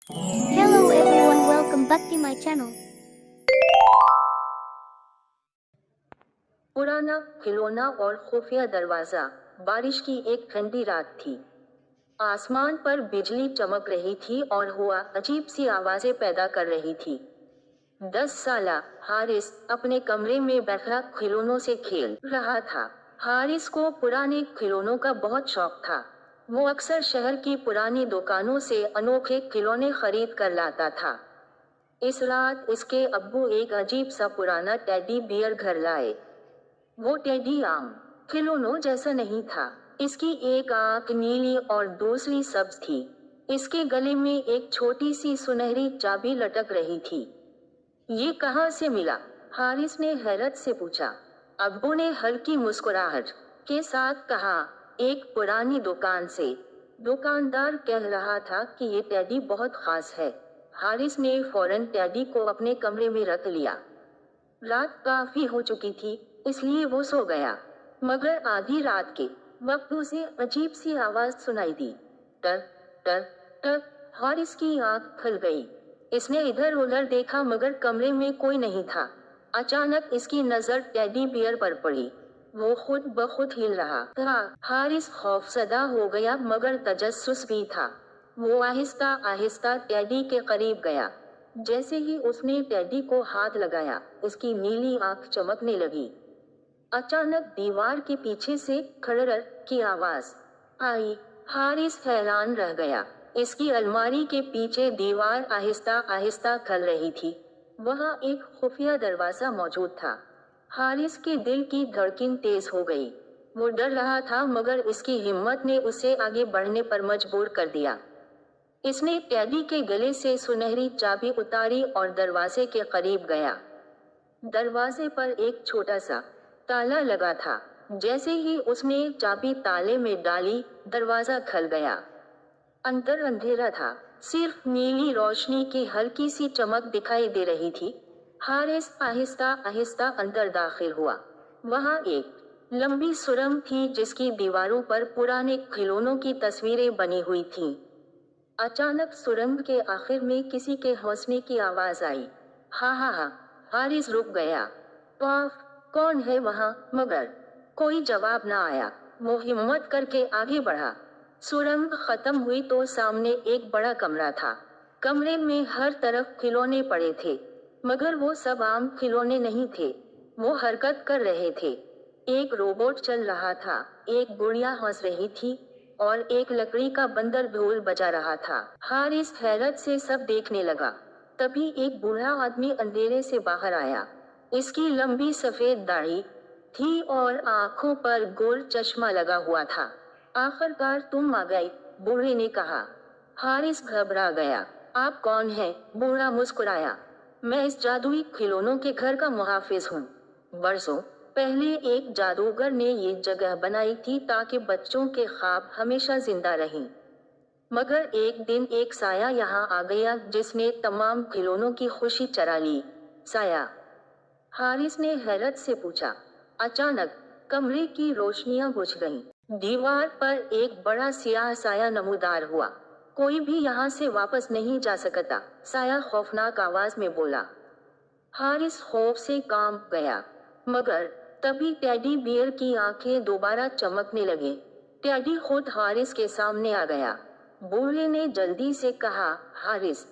Hello everyone, welcome back to my channel. पुराना खिलौना और खुफिया दरवाजा। बारिश की एक ठंडी रात थी। आसमान पर बिजली चमक रही थी और हवा अजीब सी आवाजें पैदा कर रही थी। 10 साला हारिस अपने कमरे में बैठा खिलौनों से खेल रहा था। हारिस को पुराने खिलौनों का बहुत शौक था। वो अक्सर शहर की पुरानी दुकानों से अनोखे खिलौने खरीद कर लाता था। इस रात इसके अब्बू एक अजीब सा पुराना टेडी बियर घर लाए। वो टेडी आम खिलौनों जैसा नहीं था। इसकी एक आंख नीली और दूसरी सब्ज थी। इसके गले में एक छोटी सी सुनहरी चाबी लटक रही थी। ये कहाँ से मिला? हारिस ने हैरत से पूछा। अब्बू ने हल्की मुस्कुराहट के साथ कहा, एक पुरानी दुकान से। दुकानदार कह रहा था कि ये टेडी बहुत खास है। हारिस ने फौरन टेडी को अपने कमरे में रख लिया। रात काफी हो चुकी थी, इसलिए वो सो गया। मगर आधी रात के वक्त उसे अजीब सी आवाज सुनाई दी। टर टर टर। हारिस की आंख खुल गई। इसने इधर उधर देखा मगर कमरे में कोई नहीं था। अचानक इसकी नजर टेडी बियर पर पड़ी। वो खुद ब खुद हिल रहा था। हारिस खौफजदा हो गया मगर तजस्सुस भी था। वो आहिस्ता आहिस्ता टेडी के करीब गया। जैसे ही उसने टेडी को हाथ लगाया, उसकी नीली आंख चमकने लगी। अचानक दीवार के पीछे से खड़रर की आवाज आई। हारिस हैरान रह गया। इसकी अलमारी के पीछे दीवार आहिस्ता आहिस्ता खुल रही थी। वहां एक खुफिया दरवाजा मौजूद था। हारिस के दिल की धड़कन तेज हो गई। वो डर रहा था मगर इसकी हिम्मत ने उसे आगे बढ़ने पर मजबूर कर दिया। इसने टेडी के गले से सुनहरी चाबी उतारी और दरवाजे के करीब गया। दरवाजे पर एक छोटा सा ताला लगा था। जैसे ही उसने चाबी ताले में डाली, दरवाजा खुल गया। अंदर अंधेरा था। सिर्फ नीली रोशनी की हल्की सी चमक दिखाई दे रही थी। हारिस आहिस्ता आहिस्ता अंदर दाखिल हुआ। वहां एक लंबी सुरंग थी जिसकी दीवारों पर पुराने खिलौनों की तस्वीरें बनी हुई थीं। अचानक सुरंग के आखिर में किसी के हंसने की आवाज आई। हा हा हा। हारिस रुक गया। वाह, कौन है वहां? मगर कोई जवाब ना आया। वो हिम्मत करके आगे बढ़ा। सुरंग खत्म हुई तो सामने एक बड़ा कमरा था। कमरे में हर तरफ खिलौने पड़े थे, मगर वो सब आम खिलौने नहीं थे। वो हरकत कर रहे थे। एक रोबोट चल रहा था, एक गुड़िया हंस रही थी और एक लकड़ी का बंदर ढोल बजा रहा था। हारिस हैरत से सब देखने लगा। तभी एक बूढ़ा आदमी अंधेरे से बाहर आया। इसकी लंबी सफेद दाढ़ी थी और आंखों पर गोल चश्मा लगा हुआ था। आखिरकार तुम आ गए, बूढ़े ने कहा। हारिस घबरा गया। आप कौन हैं? बूढ़ा मुस्कुराया। मैं इस जादुई खिलौनों के घर का मुहाफिज हूँ। बरसों पहले एक जादूगर ने ये जगह बनाई थी ताकि बच्चों के ख्वाब हमेशा जिंदा रहें। मगर एक दिन एक साया यहाँ आ गया जिसने तमाम खिलौनों की खुशी चरा ली। साया? हारिस ने हैरत से पूछा। अचानक कमरे की रोशनियां बुझ गईं। दीवार पर एक बड़ा सियाह साया नमूदार हुआ। कोई भी यहाँ से वापस नहीं जा सकता, साया खौफनाक आवाज में बोला। हारिस खौफ से कांप गया। मगर तभी टेडी बियर की आंखें दोबारा चमकने लगी। टेडी खुद हारिस के सामने आ गया। बूढ़े ने जल्दी से कहा, हारिस,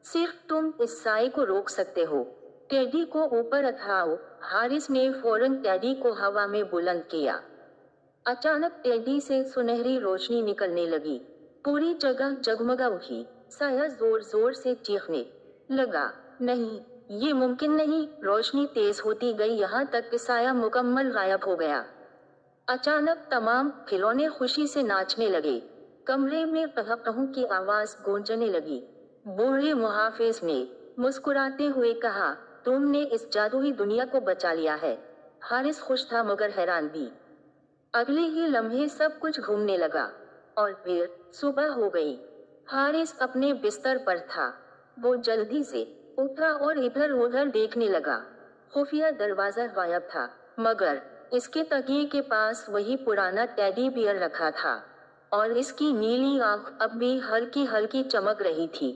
सिर्फ तुम इस साए को रोक सकते हो। टेडी को ऊपर उठाओ। हारिस ने फौरन टेडी को हवा में बुलंद किया। अचानक टेडी से सुनहरी रोशनी निकलने लगी। पूरी जगह जगमगा उठी। साया जोर जोर से चीखने लगा। नहीं, ये मुमकिन नहीं। रोशनी तेज होती गई यहाँ तक कि साया मुकम्मल गायब हो गया। अचानक तमाम खिलौने खुशी से नाचने लगे। कमरे में कहकहों की आवाज गूंजने लगी। बूढ़े मुहाफिज ने मुस्कुराते हुए कहा, तुमने इस जादुई दुनिया को बचा लिया है। हारिस खुश था मगर हैरान भी। अगले ही लम्हे सब कुछ घूमने लगा और फिर सुबह हो गई। हारिस अपने बिस्तर पर था। वो जल्दी से उठा और इधर उधर देखने लगा। खुफिया दरवाजा गायब था, मगर इसके तकिए के पास वही पुराना टेडी बियर रखा था और इसकी नीली आंख अब भी हल्की हल्की चमक रही थी।